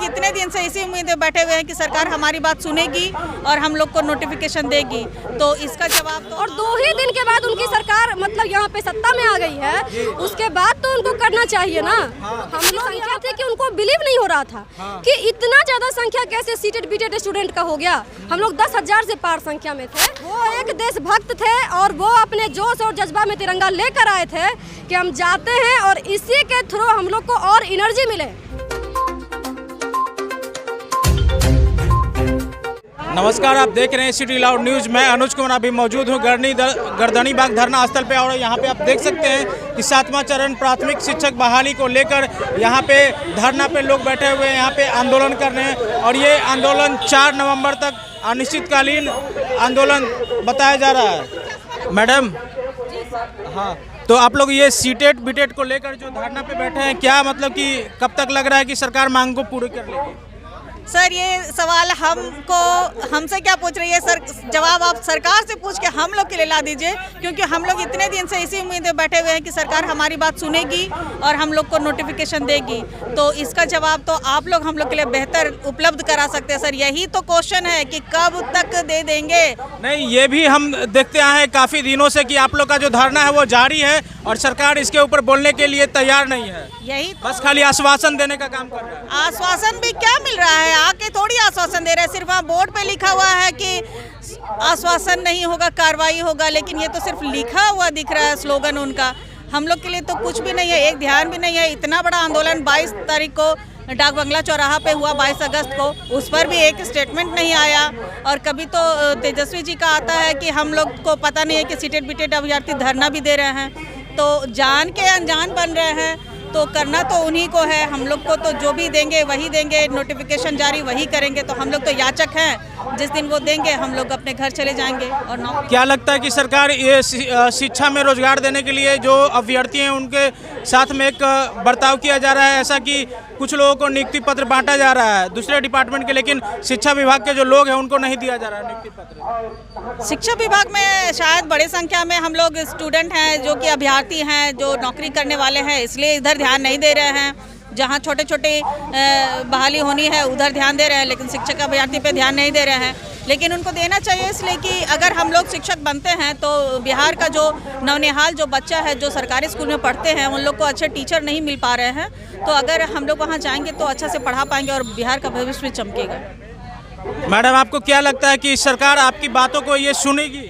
लोग इतने दिन से इसी उम्मीद में बैठे हुए हैं कि सरकार हमारी बात सुनेगी और हम लोग को नोटिफिकेशन देगी, तो इसका जवाब तो और 2 ही दिन के बाद उनकी सरकार मतलब यहाँ पे सत्ता में आ गई है, उसके बाद तो उनको करना चाहिए ना। हम लोग यहाँ थे कि उनको बिलीव नहीं हो रहा था कि इतना ज्यादा संख्या कैसे सीटेड बीटेड स्टूडेंट का हो गया। हम लोग 10,000 से पार संख्या में थे। वो एक देशभक्त थे और वो अपने जोश और जज्बा में तिरंगा लेकर आए थे कि हम जाते हैं और इसी के थ्रू हम लोग को और एनर्जी मिले। नमस्कार, आप देख रहे हैं सिटी लाउड न्यूज़। मैं अनुज कुमार अभी मौजूद हूँ गर्दनी बाग धरना स्थल पे और यहाँ पे आप देख सकते हैं कि 7वां चरण प्राथमिक शिक्षक बहाली को लेकर यहाँ पे धरना पे लोग बैठे हुए हैं, यहाँ पे आंदोलन कर रहे हैं और ये आंदोलन 4 नवंबर तक अनिश्चितकालीन आंदोलन बताया जा रहा है। मैडम, हाँ, तो आप लोग ये सीटेट बीटेट को लेकर जो धरना पे बैठे हैं, क्या मतलब कि कब तक लग रहा है कि सरकार मांग को पूरी कर लेगी? सर, ये सवाल हमसे क्या पूछ रही है सर? जवाब आप सरकार से पूछ के हम लोग के लिए ला दीजिए, क्योंकि हम लोग इतने दिन से इसी उम्मीद में बैठे हुए हैं कि सरकार हमारी बात सुनेगी और हम लोग को नोटिफिकेशन देगी, तो इसका जवाब तो आप लोग हम लोग के लिए बेहतर उपलब्ध करा सकते हैं सर। यही तो क्वेश्चन है कि कब तक दे देंगे। नहीं, ये भी हम देखते आए हैं काफ़ी दिनों से कि आप लोग का जो धरना है वो जारी है और सरकार इसके ऊपर बोलने के लिए तैयार नहीं है, यही बस खाली आश्वासन देने का काम कर रहा है। आश्वासन भी क्या मिल रहा है? आके थोड़ी आश्वासन दे रहे हैं, सिर्फ वहाँ बोर्ड पे लिखा हुआ है कि आश्वासन नहीं होगा, कार्रवाई होगा, लेकिन ये तो सिर्फ लिखा हुआ दिख रहा है स्लोगन उनका। हम लोग के लिए तो कुछ भी नहीं है, एक ध्यान भी नहीं है। इतना बड़ा आंदोलन 22 तारीख को डाक बंगला चौराहा पे हुआ, 22 अगस्त को, उस पर भी एक स्टेटमेंट नहीं आया। और कभी तो तेजस्वी जी का आता है कि हम लोग को पता नहीं है कि सीटेड बीटेड अभ्यर्थी धरना भी दे रहे हैं, तो जान के अनजान बन रहे हैं। तो करना तो उन्हीं को है, हम लोग को तो जो भी देंगे वही देंगे, नोटिफिकेशन जारी वही करेंगे। तो हम लोग तो याचक हैं, जिस दिन वो देंगे हम लोग अपने घर चले जाएंगे। और नौकरी क्या लगता है कि सरकार ये शिक्षा में रोजगार देने के लिए जो अभ्यर्थी हैं उनके साथ में एक बर्ताव किया जा रहा है, ऐसा कि कुछ लोगों को नियुक्ति पत्र बांटा जा रहा है दूसरे डिपार्टमेंट के, लेकिन शिक्षा विभाग के जो लोग हैं उनको नहीं दिया जा रहा है नियुक्ति पत्र? शिक्षा विभाग में शायद बड़ी संख्या में हम लोग स्टूडेंट हैं जो कि अभ्यर्थी हैं, जो नौकरी करने वाले हैं, इसलिए इधर ध्यान नहीं दे रहे हैं। जहाँ छोटे छोटे बहाली होनी है उधर ध्यान दे रहे हैं, लेकिन शिक्षक अभ्यर्थी पे ध्यान नहीं दे रहे हैं। लेकिन उनको देना चाहिए, इसलिए कि अगर हम लोग शिक्षक बनते हैं तो बिहार का जो नवनिहाल जो बच्चा है जो सरकारी स्कूल में पढ़ते हैं उन लोग को अच्छे टीचर नहीं मिल पा रहे हैं, तो अगर हम लोग वहाँ जाएंगे तो अच्छा से पढ़ा पाएंगे और बिहार का भविष्य भी चमकेगा। मैडम, आपको क्या लगता है कि सरकार आपकी बातों को ये सुनेगी?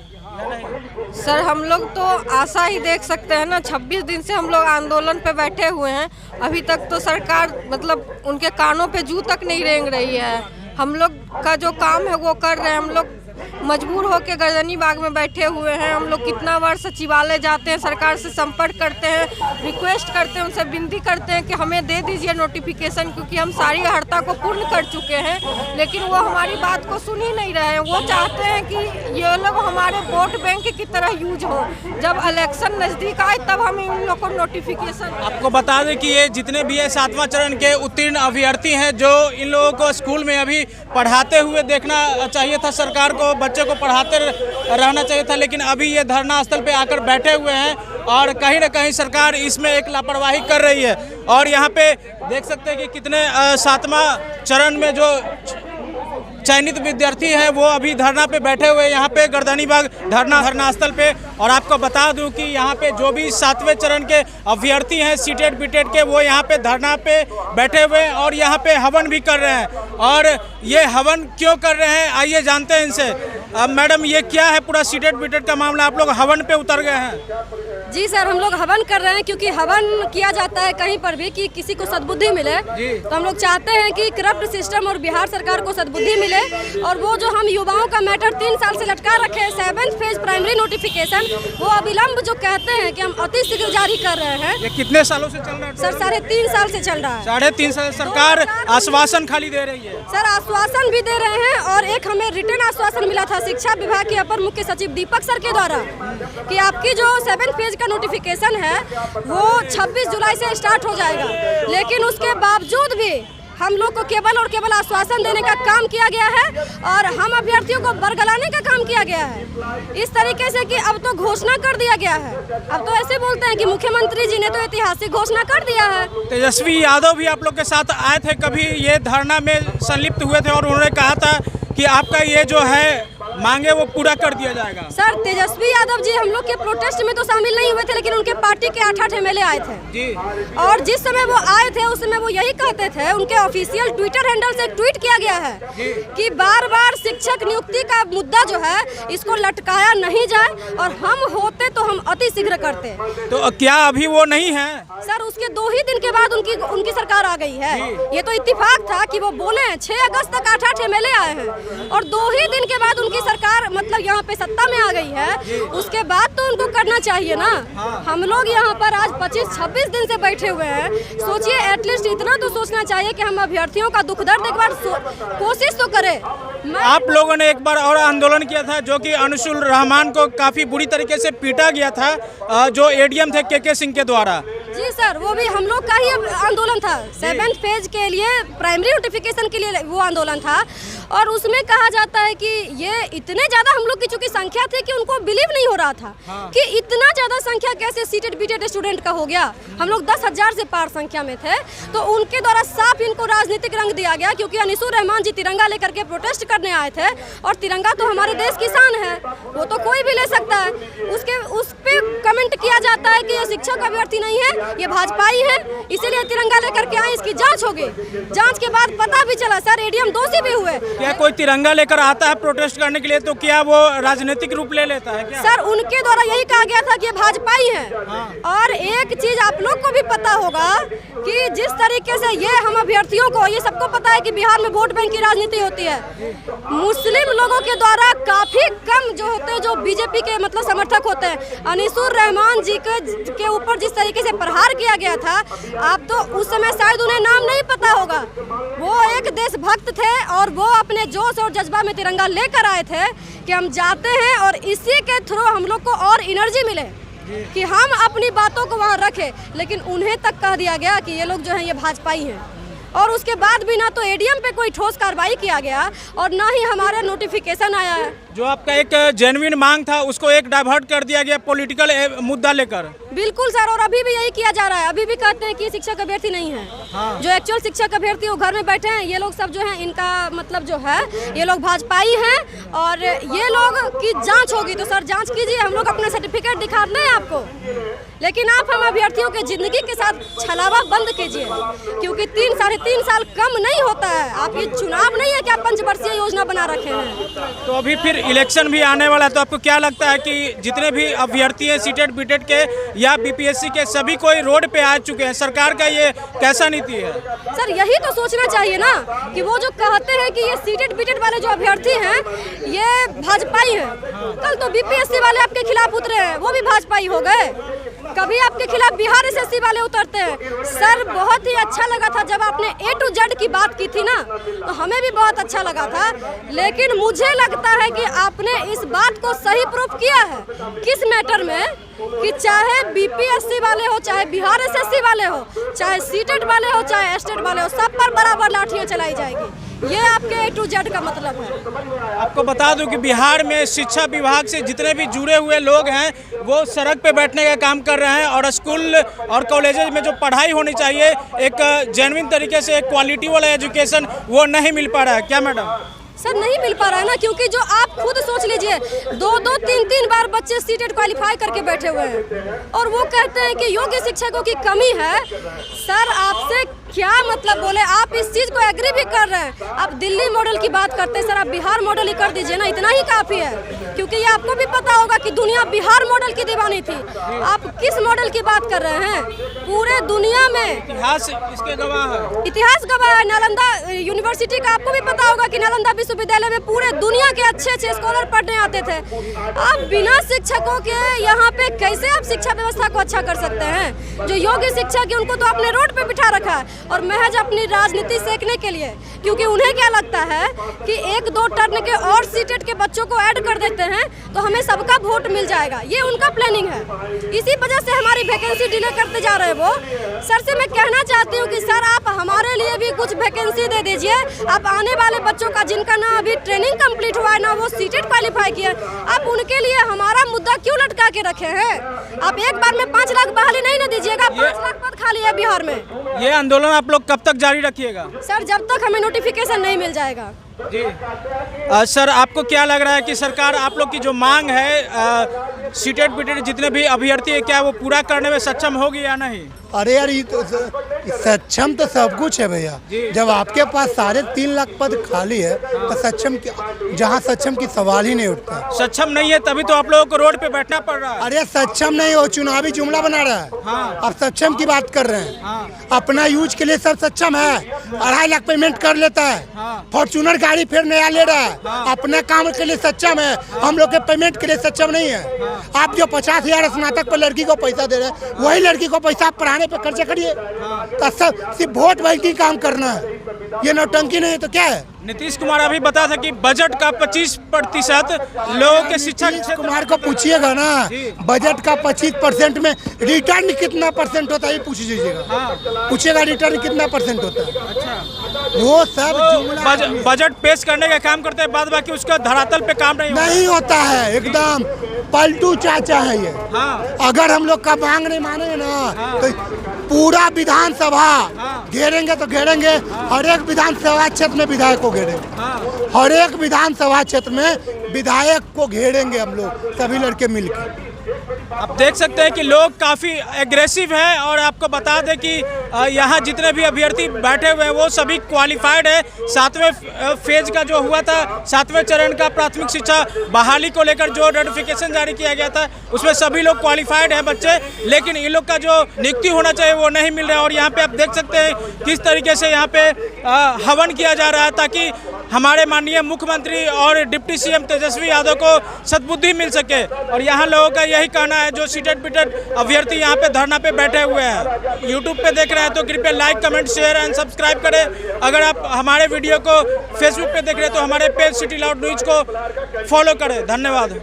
सर, हम लोग तो आशा ही देख सकते हैं ना। 26 दिन से हम लोग आंदोलन पे बैठे हुए हैं, अभी तक तो सरकार मतलब उनके कानों पे जू तक नहीं रेंग रही है। हम लोग का जो काम है वो कर रहे हैं। हम लोग मजबूर होकर गर्दनी बाग में बैठे हुए हैं। हम लोग कितना बार सचिवालय जाते हैं, सरकार से संपर्क करते हैं, रिक्वेस्ट करते हैं, उनसे विनती करते हैं कि हमें दे दीजिए नोटिफिकेशन, क्योंकि हम सारी अर्हता को पूर्ण कर चुके हैं, लेकिन वो हमारी बात को सुन ही नहीं रहे हैं। वो चाहते हैं कि ये लोग हमारे वोट बैंक की तरह यूज हो, जब इलेक्शन नज़दीक आए तब हम इन लोग को नोटिफिकेशन। आपको बता दें कि ये जितने भी है 7वां चरण के उत्तीर्ण अभ्यर्थी हैं, जो इन लोगों को स्कूल में अभी पढ़ाते हुए देखना चाहिए था, सरकार को बच्चे को पढ़ाते रहना चाहिए था, लेकिन अभी ये धरना स्थल पे आकर बैठे हुए हैं और कहीं ना कहीं सरकार इसमें एक लापरवाही कर रही है। और यहाँ पे देख सकते हैं कि कितने 7वां चरण में जो चयनित विद्यार्थी हैं वो अभी धरना पे बैठे हुए यहाँ पे गर्दनी बाग धरना स्थल पे। और आपको बता दूं कि यहाँ पे जो भी 7वें चरण के अभ्यर्थी हैं सीटेड बीटेड के, वो यहाँ पे धरना पे बैठे हुए हैं और यहाँ पे हवन भी कर रहे हैं। और ये हवन क्यों कर रहे हैं आइए जानते हैं इनसे। मैडम, ये क्या है पूरा सीटेड बीटेड का मामला? आप लोग हवन पे उतर गए हैं। जी सर, हम लोग हवन कर रहे हैं, क्योंकि हवन किया जाता है कहीं पर भी कि किसी को सद्बुद्धि मिले, तो हम लोग चाहते हैं कि करप्ट सिस्टम और बिहार सरकार को सद्बुद्धि मिले। और वो जो हम युवाओं का मैटर 3 साल से लटका रखे हैं, 7th फेज प्राइमरी नोटिफिकेशन, वो अविलंब जो कहते हैं कि हम अति शीघ्र जारी कर रहे हैं। ये कितने सालों से चल रहा है? सर, 3.5 साल से चल रहा है। 3.5 साल सरकार आश्वासन खाली दे रही है। सर, आश्वासन भी दे रहे हैं और एक हमें रिटर्न आश्वासन मिला था शिक्षा विभाग के अपर मुख्य सचिव दीपक सर के द्वारा कि आपकी जो 7th फेज का नोटिफिकेशन है वो 26 जुलाई से स्टार्ट हो जाएगा, लेकिन उसके बावजूद भी हम लोग को केवल और केवल आश्वासन देने का काम किया गया है और हम अभ्यर्थियों को बरगलाने का काम किया गया है इस तरीके से कि अब तो घोषणा कर दिया गया है। अब तो ऐसे बोलते हैं कि मुख्यमंत्री जी ने तो ऐतिहासिक घोषणा कर दिया है। तेजस्वी यादव भी आप लोग के साथ आए थे, कभी ये धरना में संलिप्त हुए थे और उन्होंने कहा था कि आपका ये जो है मांगे वो पूरा कर दिया जाएगा। सर तेजस्वी यादव जी हम लोग के प्रोटेस्ट में तो शामिल नहीं हुए थे, लेकिन उनके पार्टी के 8 एमएलए आए थे जी। और जिस समय वो आए थे उस समय वो यही कहते थे, उनके ऑफिशियल ट्विटर हैंडल से ट्वीट किया गया है कि बार बार शिक्षक नियुक्ति का मुद्दा जो है इसको लटकाया नहीं जाए और हम होते तो हम अति शीघ्र करते। तो क्या अभी वो नहीं है? सर उसके 2 ही दिन के बाद उनकी सरकार आ गई है। ये तो इत्तेफाक था कि वो बोले 6 अगस्त तक 8 एमएलए आए हैं और 2 ही दिन के बाद उनकी सरकार मतलब यहाँ पे सत्ता में आ गई है। उसके बाद तो उनको करना चाहिए ना। हम लोग यहाँ पर आज 25-26 दिन से बैठे हुए हैं। सोचिए एटलीस्ट इतना तो सोचना चाहिए कि हम अभ्यर्थियों का दुख दर्द एक बार कोशिश तो करें। आप लोगों ने एक बार और आंदोलन किया था जो कि अनिसुल रहमान को काफी बुरी तरीके से पीटा गया था, जो एडीएम थे के सिंह के द्वारा। जी सर वो भी हम लोग का ही आंदोलन था। 7th फेज के लिए प्राइमरी नोटिफिकेशन के लिए वो आंदोलन था और उसमें कहा जाता है कि ये इतने ज्यादा हम लोग की चूंकि संख्या थी कि उनको बिलीव नहीं हो रहा था कि इतना ज्यादा संख्या कैसे सीटेड बीटेड स्टूडेंट का हो गया। हम लोग 10,000 से पार संख्या में थे तो उनके द्वारा साफ इनको राजनीतिक रंग दिया गया, क्योंकि अनिसुल रहमान जी तिरंगा लेकर के प्रोटेस्ट करने आए थे और तिरंगा तो हमारे देश की शान है, वो तो कोई भी ले सकता है। उस पे कमेंट किया जाता है कि ये शिक्षक अभ्यर्थी नहीं है, ये भाजपाई है, इसीलिए तिरंगा लेकर के आए। इसकी जांच होगी, जांच के बाद पता भी चला सर एडीएम दोषी भी हुए। क्या कोई तिरंगा लेकर आता है प्रोटेस्ट करने के लिए तो क्या वो राजनीतिक रूप ले लेता है क्या? सर उनके द्वारा यही कहा गया था कि ये भाजपाई है। और एक चीज आप लोग को भी पता होगा कि जिस तरीके से ये हम अभ्यर्थियों को, ये सबको पता है कि बिहार में वोट बैंक की राजनीति होती है। मुस्लिम लोगों के द्वारा काफी कम जो होते हैं जो बीजेपी के मतलब समर्थक होते हैं। अनिसुल रहमान जी के ऊपर जिस तरीके से प्रहार किया गया था, आप तो उस समय शायद उन्हें नाम नहीं पता होगा। वो एक देशभक्त थे और वो अपने जोश और जज्बा में तिरंगा लेकर आए थे कि हम जाते हैं और इसी के थ्रू हम लोग को और एनर्जी मिले कि हम अपनी बातों को वहाँ रखें। लेकिन उन्हें तक कह दिया गया कि ये लोग जो हैं ये भाजपाई हैं और उसके बाद भी ना तो एडीएम पे कोई ठोस कार्रवाई किया गया और ना ही हमारा नोटिफिकेशन आया है। जो आपका एक जेन्युइन मांग था उसको एक डाइवर्ट कर दिया गया पॉलिटिकल मुद्दा लेकर। बिल्कुल सर, और अभी भी यही किया जा रहा है। अभी भी कहते हैं कि शिक्षक अभ्यर्थी नहीं है। जो एक्चुअल शिक्षक अभ्यर्थी वो घर में बैठे हैं, ये लोग सब जो हैं इनका मतलब जो है ये लोग भाजपाई हैं और ये लोग की जांच होगी तो सर जांच कीजिए, हम लोग अपना सर्टिफिकेट दिखाते हैं आपको। लेकिन आप हम अभ्यर्थियों के जिंदगी के साथ छलावा बंद कीजिए, क्योंकि 3-3.5 साल कम नहीं होता है। आप ये चुनाव नहीं है कि आप 5 वर्षीय योजना बना रखे हैं। तो अभी फिर इलेक्शन भी आने वाला है, तो आपको क्या लगता है कि जितने भी अभ्यर्थी हैं सीटेड बीटेड के या बीपीएससी के सभी कोई रोड पे आ चुके हैं, सरकार का ये कैसा नीति है? सर यही तो सोचना चाहिए ना कि वो जो कहते हैं कि ये सीटेड बीटेड वाले जो अभ्यर्थी हैं ये भाजपाई हैं, कल तो बीपीएससी वाले आपके खिलाफ उतरे हैं, वो भी भाजपाई हो गए। कभी आपके खिलाफ बिहार एसएससी वाले उतरते हैं। सर बहुत ही अच्छा लगा था जब आपने A to Z की बात की थी ना, तो हमें भी बहुत अच्छा लगा था। लेकिन मुझे लगता है कि आपने इस बात को सही प्रूफ किया है किस मैटर में कि चाहे बीपीएससी वाले हो, चाहे बिहार एसएससी वाले हो, चाहे सीटेड वाले हो, चाहे एस्टेट वाले हो, सब पर बराबर लाठियां चलाई जाएगी। ये आपके A to Z का मतलब है। आपको बता दूं कि बिहार में शिक्षा विभाग से जितने भी जुड़े हुए लोग हैं वो सड़क पे बैठने का काम कर रहे हैं और स्कूल और कॉलेजेस में जो पढ़ाई होनी चाहिए एक जेन्युइन तरीके से एक क्वालिटी वाला एजुकेशन वो नहीं मिल पा रहा है। क्या मैडम? सर नहीं मिल पा रहा है ना, क्योंकि जो आप खुद सोच लीजिए 2-2, 3-3 बार बच्चे सीटेड क्वालिफाई करके बैठे हुए हैं और वो कहते हैं कि योग्य शिक्षकों की कमी है। सर आपसे क्या मतलब बोले, आप इस चीज को एग्री भी कर रहे हैं। आप दिल्ली मॉडल की बात करते हैं, सर आप बिहार मॉडल ही कर दीजिए ना, इतना ही काफी है। क्योंकि ये आपको भी पता होगा कि दुनिया बिहार मॉडल की दीवानी थी। आप किस मॉडल की बात कर रहे हैं? पूरे दुनिया में इतिहास इसके गवाह है। इतिहास गवाह है। नालंदा यूनिवर्सिटी का आपको भी पता होगा कि नालंदा विश्वविद्यालय में पूरे दुनिया के अच्छे स्कॉलर पढ़ने आते थे। आप बिना शिक्षकों के यहाँ पे कैसे आप शिक्षा व्यवस्था को अच्छा कर सकते हैं? जो योग्य शिक्षक है उनको तो आपने रोड पे बिठा रखा है और महज अपनी राजनीति सेकने के लिए क्योंकि उन्हें क्या लगता है कि 1-2 टर्न के और सीटेट के बच्चों को ऐड कर देते हैं तो हमें सबका वोट मिल जाएगा, ये उनका प्लानिंग है। इसी वजह से हमारी वैकेंसी डिले करते जा रहे हैं वो। सर से मैं कहना चाहती हूँ कि सर आप हमारे लिए भी कुछ वैकेंसी दे दीजिए। आप आने वाले बच्चों का जिनका ना अभी ट्रेनिंग कंप्लीट हुआ है ना वो सीटेट क्वालिफाई किए, आप उनके लिए हमारा मुद्दा क्यों लटका के रखे हैं? आप एक बार में 5 लाख बहाली नहीं ना दीजिएगा, 5 लाख पद खाली है बिहार में। ये आंदोलन आप लोग कब तक जारी रखिएगा? सर जब तक हमें नोटिफिकेशन नहीं मिल जाएगा। जी सर, आपको क्या लग रहा है कि सरकार आप लोग की जो मांग है सीटेट बीटेट जितने भी अभ्यर्थी है, क्या वो पूरा करने में सक्षम होगी या नहीं? अरे यार, ये तो सक्षम तो सब कुछ है भैया। जब आपके पास 3.5 लाख पद खाली है तो सक्षम जहाँ सक्षम की सवाल ही नहीं उठता। सक्षम नहीं है तभी तो आप लोगों को रोड पे बैठना पड़ रहा है। अरे सक्षम नहीं, वो चुनावी जुमला बना रहा है। हाँ। आप सक्षम की बात कर रहे हैं। हाँ। अपना यूज के लिए सब सक्षम है, 2.5 लाख पेमेंट कर लेता है। हाँ। फॉर्चूनर गाड़ी फिर नया ले रहा है। हाँ। अपने काम के लिए सक्षम है, हम लोग के पेमेंट के लिए सक्षम नहीं है। आप जो 50,000 स्नातक पर लड़की को पैसा दे रहे हैं, वही लड़की को पैसा आप पढ़ाने पे खर्चा करिए। तो सब सिर्फ वोट बैंकिंग काम करना है, ये नौटंकी नहीं है तो क्या है? नीतीश कुमार अभी बता था कि बजट का 25% लोगों के शिक्षा नीतीश कुमार को पूछिएगा ना, बजट का 25% में रिटर्न कितना परसेंट होता है ये पूछ लीजिएगा। हाँ। पूछिएगा रिटर्न कितना परसेंट होता है। अच्छा। वो सब बजट पेश करने का काम करते हैं, बाद बाकी उसका धरातल पे काम नहीं होता है। एकदम पलटू चाचा है ये। हाँ। अगर हम लोग का मांग नहीं मानेंगे ना, हाँ। तो पूरा विधानसभा हाँ। घेरेंगे तो घेरेंगे। हर एक विधानसभा क्षेत्र में विधायक को घेरेंगे। हाँ। हर एक विधानसभा क्षेत्र में विधायक को घेरेंगे हम लोग, सभी लड़के मिलकर। आप देख सकते हैं कि लोग काफ़ी एग्रेसिव हैं और आपको बता दें कि यहाँ जितने भी अभ्यर्थी बैठे हुए हैं वो सभी क्वालिफाइड है। 7वें फेज का जो हुआ था, 7वें चरण का प्राथमिक शिक्षा बहाली को लेकर जो नोटिफिकेशन जारी किया गया था उसमें सभी लोग क्वालिफाइड हैं बच्चे, लेकिन इन लोग का जो नियुक्ति होना चाहिए वो नहीं मिल रहा है। और यहाँ पे आप देख सकते हैं किस तरीके से यहाँ पे हवन किया जा रहा है ताकि हमारे माननीय मुख्यमंत्री और डिप्टी सीएम तेजस्वी यादव को सद्बुद्धि मिल सके। और यहाँ लोगों का यही कहना है जो सीटेट बीटेट अभ्यर्थी यहाँ पे धरना पे बैठे हुए हैं। यूट्यूब पे देख रहे हैं तो कृपया like, comment, share and subscribe करें। अगर आप हमारे वीडियो को फेसबुक पे देख रहे हैं तो हमारे पेज सिटी लाउड न्यूज़ को फॉलो करें। धन्यवाद।